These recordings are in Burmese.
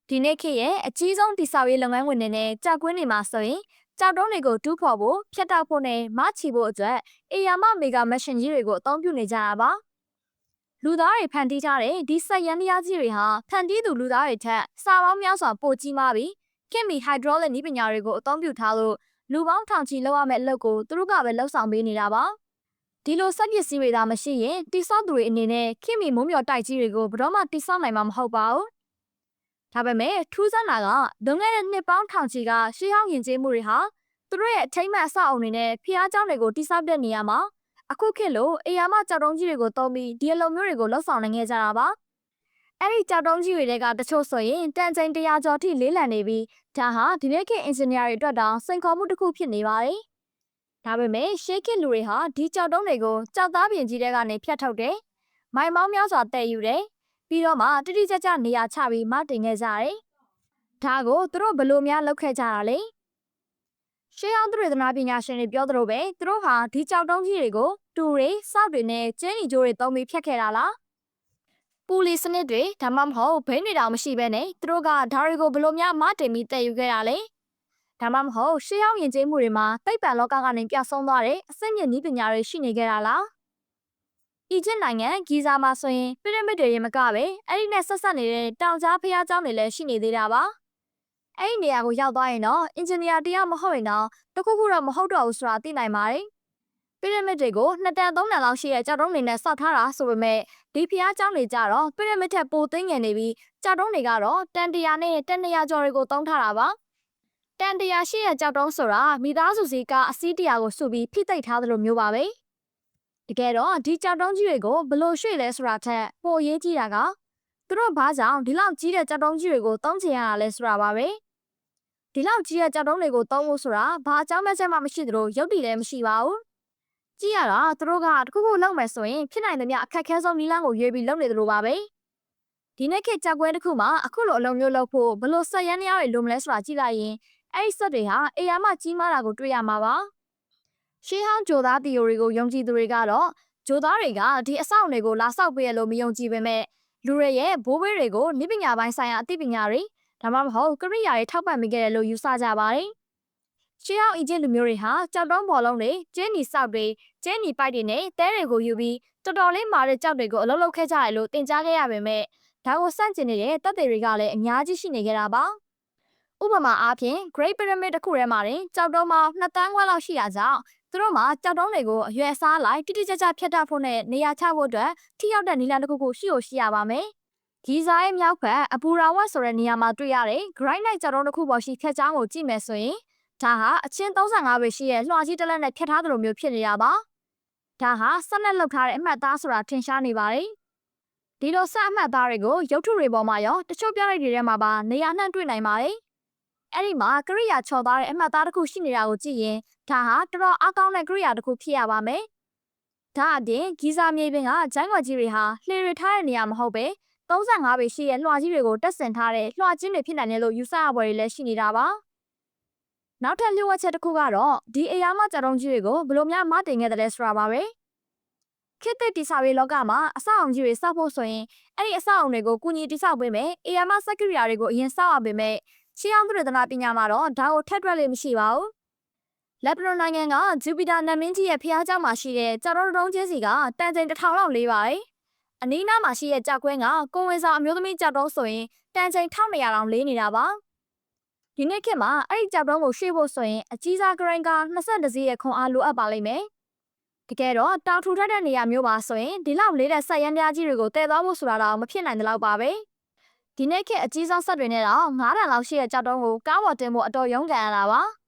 ဒီနေ့ခေတ်ရဲ့အကြီးဆုံးတိဆောက်ရေးလုပ်ငန်းဝင်တွေနဲ့ကြောက်ကွင်းတွေမှာဆိုရင်ကြောက်တုံးတွေကိုတူးဖော်ဖို့ဖျက်တောက်ဖို့နဲ့မချီဖို့အတွက်အေယာမမေဂါမရှင်ကြီးတွေကိုအသုံးပြုနေကြတာပါလူသားတွေဖန်တီးထားတဲ့ဒီစက်ယန္တရားကြီးတွေဟာဖန်တီးသူလူသားတွေထက်စာပေါင်းများစွာပိုကြီးမားပြီးခင်မီဟိုက်ဒရိုလစ်နည်းပညာတွေကိုအသုံးပြုထားလို့လူပေါင်းထောင်ချီလောက်ရမယ့်အလုပ်ကိုသူတို့ကပဲလှုပ်ဆောင်ပေးနေတာပါဒီလိုစက်ပစ္စည်းတွေသာမရှိရင်တိဆောက်သူတွေအနေနဲ့ခင်မီမုံမြော်တိုက်ကြီးတွေကိုဘယ်တော့မှတိဆောက်နိုင်မှာမဟုတ်ပါဘူးဒါပေမဲ့ထူးဆန်းတာကလွန်ခဲ့တဲ့နှစ်ပေါင်းထောင်ချီကရှေးဟောင်းယဉ်ကျေးမှုတွေဟာသူတို့ရဲ့အထိမ်းအမှတ်အဆောက်အုံတွေနဲ့ဖျားเจ้าတွေကိုတိဆောက်တဲ့နေရာမှာအခုခေတ်လိုအေယာမကြောက်တုံးကြီးတွေကိုသုံးပြီးဒီအလုပ်မျိုးတွေကိုလှုပ်ဆောင်နိုင်ခဲ့ကြတာပါအဲ့ဒီကြောက်တုံးကြီးတွေကတချို့ဆိုရင်တန်ချိန်100ကျော်ထိလေးလံနေပြီးဒါဟာဒီနေ့ခေတ်အင်ဂျင်နီယာတွေအတွက်တောင်စိန်ခေါ်မှုတစ်ခုဖြစ်နေပါတယ်ဒါပေမဲ့ရှေးခေတ်လူတွေဟာဒီကြောက်တုံးတွေကိုကြောက်သားပြင်ကြီးတွေကနေဖြတ်ထုတ်တယ်မိုင်ပေါင်းများစွာတည်ယူတယ်ပြီးတော့မှတိတိကျကျနေရာချပြီးမတင်ခဲ့ကြတယ်ဒါကိုသူတို့ဘယ်လိုများလုပ်ခဲ့ကြတာလဲရှေးဟောင်းသူတွေသနာပညာရှင်တွေပြောသလိုပဲသူတို့ဟာဒီကြောက်တုံးကြီးတွေကိုတူတွေစောက်တွေနဲ့ကျင်းနီကြိုးတွေသုံးပြီးဖြတ်ခဲ့တာလားပူလီစနစ်တွေဒါမှမဟုတ်ဘိန်းတွေတောင်မရှိဘဲနဲ့သူတို့ကဓာတ်တွေကိုဘယ်လိုများမတင်ပြီးတည်ယူခဲ့တာလဲဒါမှမဟုတ်ရှေးဟောင်းယဉ်ကျေးမှုတွေမှာသိပ္ပံလောကကနေပြဆုံးသွားတဲ့အစိမ့်မြင့်နည်းပညာတွေရှိနေခဲ့တာလားအီဂျစ်နိုင်ငံဂီဇာမှာဆိုရင်ပရမစ်တွေရင်မကပဲအဲ့ဒီနဲ့ဆက်ဆက်နေတဲ့တောင်ကြားဖျားကျောင်းတွေလည်းရှိနေသေးတာပါအဲ့ဒီနေရာကိုရောက်သွားရင်တော့အင်ဂျင်နီယာတရားမဟုတ်ရင်တော့တခုခုတော့မဟုတ်တော့ဘူးဆိုတာသိနိုင်ပါတယ်ပရမစ်တွေကို2တန်3တန်လောက်ရှိတဲ့ကြောက်တုံးတွေနဲ့ဆောက်ထားတာဆိုပေမဲ့ဒီဖျားကျောင်းတွေကြတော့ပရမစ်ထက်ပိုသိငယ်နေပြီးကြောက်တုံးတွေကတော့တန်100နဲ့တန်200ကျော်တွေကိုသုံးထားတာပါတန်100ရှိတဲ့ကြောက်တုံးဆိုတာမိသားစုစီကအစီး100ကိုစုပြီးဖိသိပ်ထားသလိုမျိုးပါပဲတကယ်တော့ဒီကြောက်တုံးကြီးတွေကိုဘလို့ရွှေ့လဲဆိုတာထက်ပိုအရေးကြီးတာကသူတို့ဘာကြောင့်ဒီလောက်ကြီးတဲ့ကြောက်တုံးကြီးတွေကိုသုံးချင်ရတာလဲဆိုတာပါပဲဒီလောက်ကြီးတဲ့ကြောက်တုံးတွေကိုသုံးဖို့ဆိုတာဘာအကြောင်းမဲ့ချက်မှမရှိသလိုရုပ်တည်လည်းမရှိပါဘူးကြည့်ရတာသူတို့ကတခုခုလုပ်မယ်ဆိုရင်ဖြစ်နိုင်သမျှအခက်ခဲဆုံးနည်းလမ်းကိုရွေးပြီးလုပ်နေသလိုပါပဲဒီနေ့ခေတ်ကြောက်ကွဲတစ်ခုမှာအခုလိုအလုံးမျိုးလုပ်ဖို့ဘလို့ဆက်ရမ်းများတွေလိုမလဲဆိုတာကြည့်လိုက်ရင်အဲ့ဒီစက်တွေဟာအေယာမကြီးမားတာကိုတွေ့ရမှာပါရှေးဟောင်းဂျိုသား theory ကိုယုံကြည်သူတွေကတော့ဂျိုသားတွေကဒီအဆောက်အအုံတွေကိုလာဆောက်ပေးရလို့မယုံကြည်ပေမဲ့လူတွေရဲ့ဘိုးဘေးတွေကိုနိပညာပိုင်းဆိုင်ရာအသိပညာတွေဒါမှမဟုတ်ကရိယာတွေထောက်ပံ့ပေးခဲ့တယ်လို့ယူဆကြပါတယ်ရှေးဟောင်းအီဂျစ်လူမျိုးတွေဟာကြောက်တုံးဘောလုံးတွေကျင်းနီဆောက်တွေကျင်းနီပိုက်တွေနဲ့တဲတွေကိုယူပြီးတော်တော်လေးမာတဲ့ကြောက်တွေကိုအလုပ်လုပ်ခဲ့ကြတယ်လို့သင်ကြားခဲ့ရပေမဲ့ဒါကိုစန့်ကျင်နေတဲ့တပ်တွေကလည်းအများကြီးရှိနေကြတာပါဥပမာအားဖြင့် Great Pyramid တစ်ခုထဲမှာတင်ကြောက်တုံးပေါင်း2တန်းခွဲလောက်ရှိတာကြောင့်သူတို့မှာကြောက်တုံးတွေကိုအရွယ်အစားလိုက်တိတိကျကျဖြတ်တတ်ဖို့နဲ့နေရာချဖို့အတွက်ထိရောက်တဲ့နည်းလမ်းတစ်ခုခုရှိရပါမယ်။ဂီဇာရဲ့မြောက်ဘက်အပူရာဝတ်ဆိုတဲ့နေရာမှာတွေ့ရတဲ့ Granite ကြောက်တုံးတစ်ခုပေါ်ရှိဖြတ်ကြောင်းကိုကြည့်မယ်ဆိုရင်ဒါဟာအချင်း35ပဲရှိရဲ့လွှာကြီးတစ်လက်နဲ့ဖြတ်ထားသလိုမျိုးဖြစ်နေတာပါ။ဒါဟာဆက်လက်လောက်ထားတဲ့အမှတ်သားဆိုတာထင်ရှားနေပါတယ်။ဒီလိုဆက်အမှတ်သားတွေကိုရုပ်ထုတွေပေါ်မှာရောတချို့ပြလိုက်တွေထဲမှာပါနေရာနှံ့တွေ့နိုင်ပါတယ်။အဲ့ဒီမှာကရိယာချော်သားတဲ့အမှတ်သားတစ်ခုရှိနေတာကိုကြည့်ရင်ဒါဟာတော်တော်အကောင်းတဲ့ကရိယာတစ်ခုဖြစ်ရပါမယ်။ဒါအပြင်ဂီဇာမြေပြင်ကဂျိုင်းဝါကြီးတွေဟာလှေရထားတဲ့နေရာမဟုတ်ပဲ35ပေရှိတဲ့လွှာကြီးတွေကိုတက်ဆင်ထားတဲ့လွှာချင်းတွေဖြစ်နိုင်တယ်လို့ယူဆရပွဲတွေလည်းရှိနေတာပါ။နောက်ထပ်လျှို့ဝှက်ချက်တစ်ခုကတော့ဒီအေယာမကြောက်တုံးကြီးတွေကိုဘယ်လိုများမတင်ခဲ့တယ်ဆိုတာပါပဲ။ခေတ်သစ်တိဆောက်ရေးလောကမှာအဆောက်အုံကြီးတွေစောက်ဖို့ဆိုရင်အဲ့ဒီအဆောက်အုံတွေကိုကုညီတိဆောက်ပေးမယ်။အေယာမစက်ကရိယာတွေကိုအရင်စောက်ရပေးမယ်။ရှေးဟောင်းသူတွေသနာပညာမှာတော့ဒါကိုထက်တွက်လို့မရှိပါဘူး။လက်ဘနွန်နိုင်ငံကဂျူပီတာနတ်မင်းကြီးရဲ့ဖျားเจ้าမှာရှိတဲ့ကြောက်တုံးကျင်းစီကတန်ချိန်1000လောက်လေးပါတယ်။အနီးနားမှာရှိတဲ့ကြောက်ကွင်းကကိုဝင်ဆောင်အမျိုးသမီးကြောက်တုံးဆိုရင်တန်ချိန်1200လောက်လေးနေတာပါ။ဒီနေ့ခေတ်မှာအဲ့ဒီကြောက်တုံးကိုရွှေ့ဖို့ဆိုရင်အကြီးစားဂရိန်ကာ22စီးရဲ့ခွန်အားလိုအပ်ပါလိမ့်မယ်။တကယ်တော့တောင်ထူထပ်တဲ့နေရာမျိုးပါဆိုရင်ဒီလောက်လေးတဲ့ဆက်ရမ်းပြားကြီးတွေကိုတည်သွားဖို့ဆိုတာတော့မဖြစ်နိုင်တဲ့လောက်ပါပဲ။ဒီနေ့ခေတ်အကြီးဆုံးဆက်တွေနဲ့တော့9တန်လောက်ရှိတဲ့ကြောက်တုံးကိုကားပေါ်တင်ဖို့အတော်ရုန်းကန်ရတာပါ။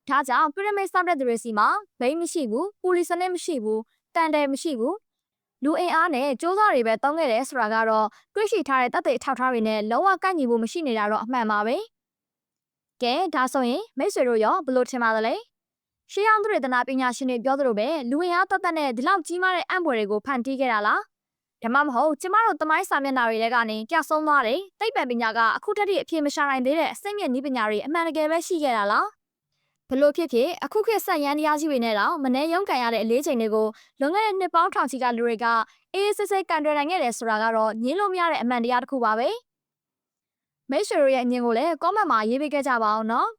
ဒါကြောင့်ပရမစ်ဆောက်တဲ့သူတွေစီမှာဘိန်းမရှိဘူးပူလီစနစ်မရှိဘူးတန်တယ်မရှိဘူးလူအင်အားနဲ့စ조사တွေပဲတုံးခဲ့တယ်ဆိုတာကတော့တွေးရှိထားတဲ့တပ်တွေအထောက်ထားတွေနဲ့လုံးဝကိုက်ညီဖို့မရှိနေတာတော့အမှန်ပါပဲကဲဒါဆိုရင်မိတ်ဆွေတို့ရောဘယ်လိုထင်ပါသလဲရှေးဟောင်းသူတွေသနာပညာရှင်တွေပြောသလိုပဲလူအင်အားတတ်နဲ့ဒီလောက်ကြီးမားတဲ့အံ့ဖွယ်တွေကိုဖန်တီးခဲ့တာလားဒါမှမဟုတ်ကျမတို့သမိုင်းစာမျက်နှာတွေထဲကနေပြဆုံးသွားတယ်သိပ္ပံပညာကအခုတည်းကအပြည့်မရှာနိုင်သေးတဲ့အစိမ့်မြင့်နည်းပညာတွေအမှန်တကယ်ပဲရှိခဲ့တာလားဘလို့ဖြစ်ဖြစ်အခုခေတ်ဆက်ရန်တရားကြီးတွေနဲ့တော့မနှဲရုံးကန်ရတဲ့အလေးချိန်တွေကိုလွန်ခဲ့တဲ့နှစ်ပေါင်းထောင်ချီကလူတွေကအေးစစ်စစ်ကန်တွယ်နိုင်ခဲ့တယ်ဆိုတာကတော့ညင်းလို့မရတဲ့အမှန်တရားတစ်ခုပါပဲ မိတ်ဆွေတို့ရဲ့အမြင်ကိုလည်း comment မှာရေးပေးခဲ့ကြပါအောင်နော်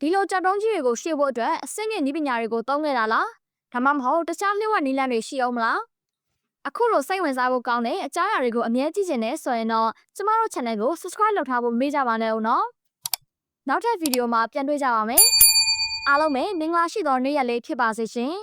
ဒီလိုကြောက်တုံးကြီးတွေကိုရှင်းဖို့အတွက်အစိမ့်မြင့်နည်းပညာတွေကိုသုံးခဲ့တာလားဒါမှမဟုတ်တခြားလျှို့ဝှက်နည်းလမ်းတွေရှိအောင်မလားအခုလိုစိတ်ဝင်စားဖို့ကောင်းတဲ့အကြောင်းအရာတွေကိုအမြဲကြည့်ချင်တယ်ဆိုရင်တော့ကျမတို့ channel ကို subscribe လုပ်ထားဖို့မေ့ကြပါနဲ့ဦးနော်နောက်ထပ်ဗီဒီယိုမှာပြန်တွေ့ကြပါမယ်အားလုံးပဲမင်္ဂလာရှိသောနေ့ရက်လေးဖြစ်ပါစေရှင်